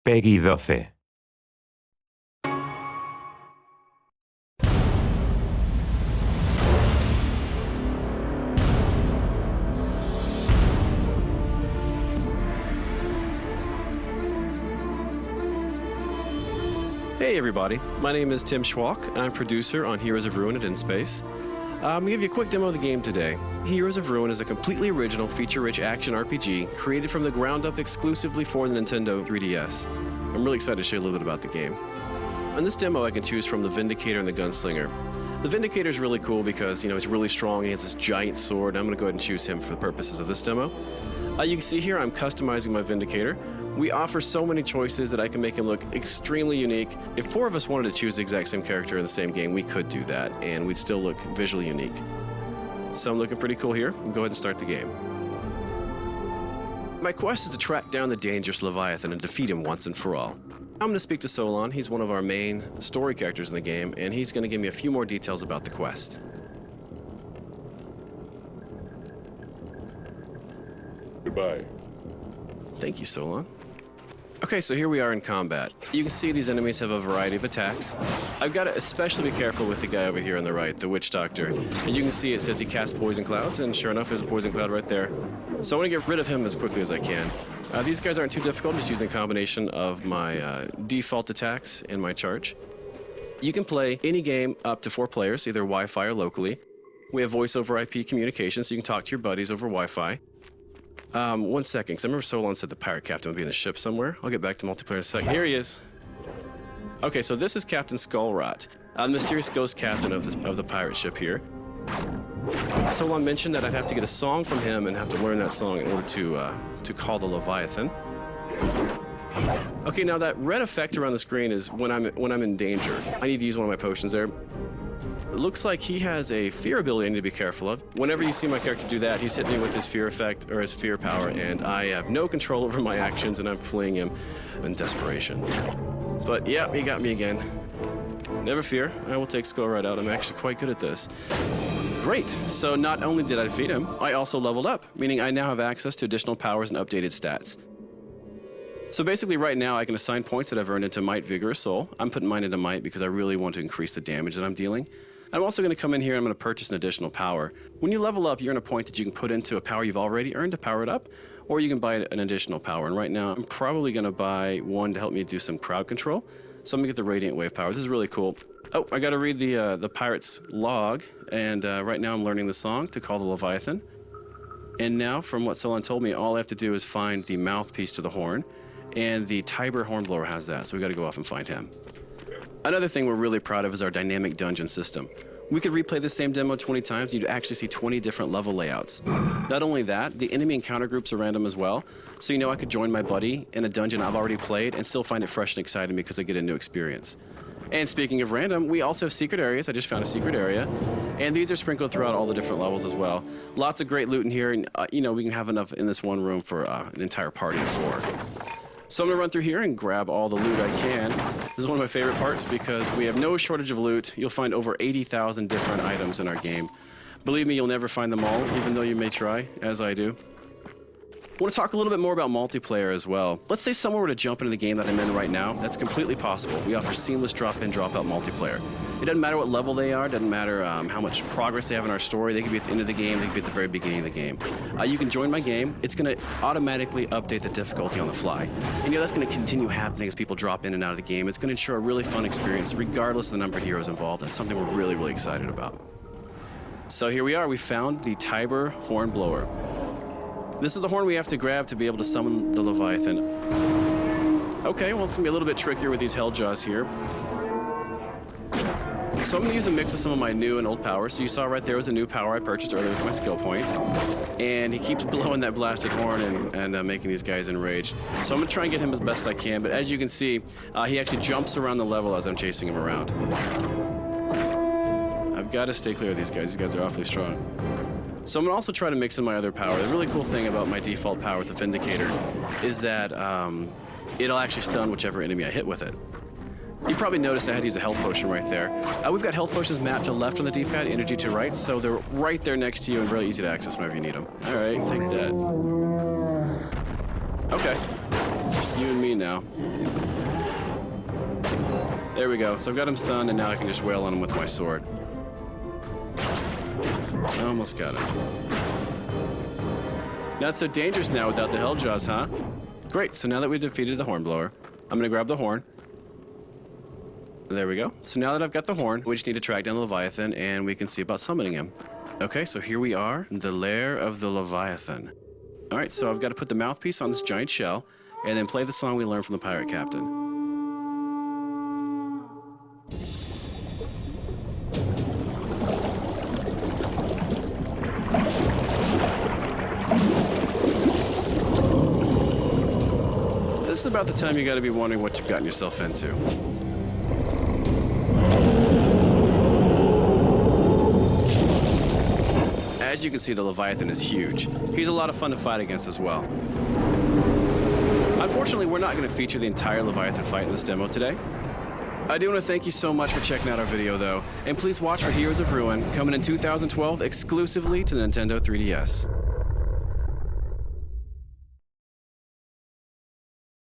Peggy 12. Hey everybody, my name is Tim Schwalk. I'm producer on Heroes of Ruin and In Space. I'm going to give you a quick demo of the game today. Heroes of Ruin is a completely original, feature-rich action RPG created from the ground up exclusively for the Nintendo 3DS. I'm really excited to show you a little bit about the game. In this demo, I can choose from the Vindicator and the Gunslinger. The Vindicator is really cool because, he's really strong and he has this giant sword. I'm going to go ahead and choose him for the purposes of this demo. You can see here I'm customizing my Vindicator. We offer so many choices that I can make him look extremely unique. If 4 of us wanted to choose the exact same character in the same game, we could do that, and we'd still look visually unique. So I'm looking pretty cool here. Go ahead and start the game. My quest is to track down the dangerous Leviathan and defeat him once and for all. I'm going to speak to Solon. He's one of our main story characters in the game, and he's going to give me a few more details about the quest. Goodbye. Thank you, Solon. Okay, so here we are in combat. You can see these enemies have a variety of attacks. I've got to especially be careful with the guy over here on the right, the Witch Doctor. As you can see, it says he casts poison clouds, and sure enough, there's a poison cloud right there. So I want to get rid of him as quickly as I can. These guys aren't too difficult, just using a combination of my default attacks and my charge. You can play any game up to 4 players, either Wi-Fi or locally. We have voice over IP communication, so you can talk to your buddies over Wi-Fi. 1 second, because I remember Solon said the pirate captain would be in the ship somewhere. I'll get back to multiplayer in a second. Here he is. Okay, so this is Captain Skullrot, the mysterious ghost captain of the pirate ship here. Solon mentioned that I'd have to get a song from him and have to learn that song in order to call the Leviathan. Okay, now that red effect around the screen is when I'm in danger. I need to use one of my potions there. It looks like he has a fear ability I need to be careful of. Whenever you see my character do that, he's hitting me with his fear effect, or his fear power, and I have no control over my actions, and I'm fleeing him in desperation. But yeah, he got me again. Never fear, I will take Skullrot out. I'm actually quite good at this. Great, so not only did I defeat him, I also leveled up, meaning I now have access to additional powers and updated stats. So basically right now I can assign points that I've earned into Might, Vigor, or Soul. I'm putting mine into Might because I really want to increase the damage that I'm dealing. I'm also going to come in here and I'm going to purchase an additional power. When you level up, you earn a point that you can put into a power you've already earned to power it up, or you can buy an additional power. And right now, I'm probably going to buy one to help me do some crowd control. So I'm going to get the Radiant Wave power. This is really cool. Oh, I got to read the pirate's log, and right now I'm learning the song to call the Leviathan. And now, from what Solon told me, all I have to do is find the mouthpiece to the horn, and the Tiber Hornblower has that, so we got to go off and find him. Another thing we're really proud of is our dynamic dungeon system. We could replay the same demo 20 times, you'd actually see 20 different level layouts. Not only that, the enemy encounter groups are random as well, so I could join my buddy in a dungeon I've already played and still find it fresh and exciting because I get a new experience. And speaking of random, we also have secret areas. I just found a secret area, and these are sprinkled throughout all the different levels as well. Lots of great loot in here, and we can have enough in this one room for an entire party of 4. So I'm going to run through here and grab all the loot I can. This is one of my favorite parts because we have no shortage of loot. You'll find over 80,000 different items in our game. Believe me, you'll never find them all, even though you may try, as I do. I want to talk a little bit more about multiplayer as well. Let's say someone were to jump into the game that I'm in right now. That's completely possible. We offer seamless drop-in, drop-out multiplayer. It doesn't matter what level they are, doesn't matter how much progress they have in our story. They could be at the end of the game, they could be at the very beginning of the game. You can join my game. It's going to automatically update the difficulty on the fly. And that's going to continue happening as people drop in and out of the game. It's going to ensure a really fun experience regardless of the number of heroes involved. That's something we're really, really excited about. So here we are. We found the Tiber Hornblower. This is the horn we have to grab to be able to summon the Leviathan. Okay, well, it's going to be a little bit trickier with these Helljaws here. So I'm going to use a mix of some of my new and old powers. So you saw right there was a new power I purchased earlier with my skill point. And he keeps blowing that blasted horn and making these guys enraged. So I'm going to try and get him as best I can. But as you can see, he actually jumps around the level as I'm chasing him around. I've got to stay clear of these guys. These guys are awfully strong. So I'm going to also try to mix in my other power. The really cool thing about my default power with the Vindicator is that it'll actually stun whichever enemy I hit with it. You probably noticed I had to use a health potion right there. We've got health potions mapped to left on the D-pad, energy to right, so they're right there next to you and really easy to access whenever you need them. All right, take that. Okay. Just you and me now. There we go. So I've got him stunned, and now I can just wail on him with my sword. I almost got him. Not so dangerous now without the Helljaws, huh? Great. So now that we've defeated the Hornblower, I'm going to grab the horn. There we go. So now that I've got the horn, we just need to track down the Leviathan, and we can see about summoning him. Okay, so here we are, the lair of the Leviathan. All right, so I've got to put the mouthpiece on this giant shell, and then play the song we learned from the pirate captain. This is about the time you got to be wondering what you've gotten yourself into. As you can see, the Leviathan is huge. He's a lot of fun to fight against as well. Unfortunately, we're not going to feature the entire Leviathan fight in this demo today. I do want to thank you so much for checking out our video, though, and please watch for Heroes of Ruin, coming in 2012 exclusively to the Nintendo 3DS.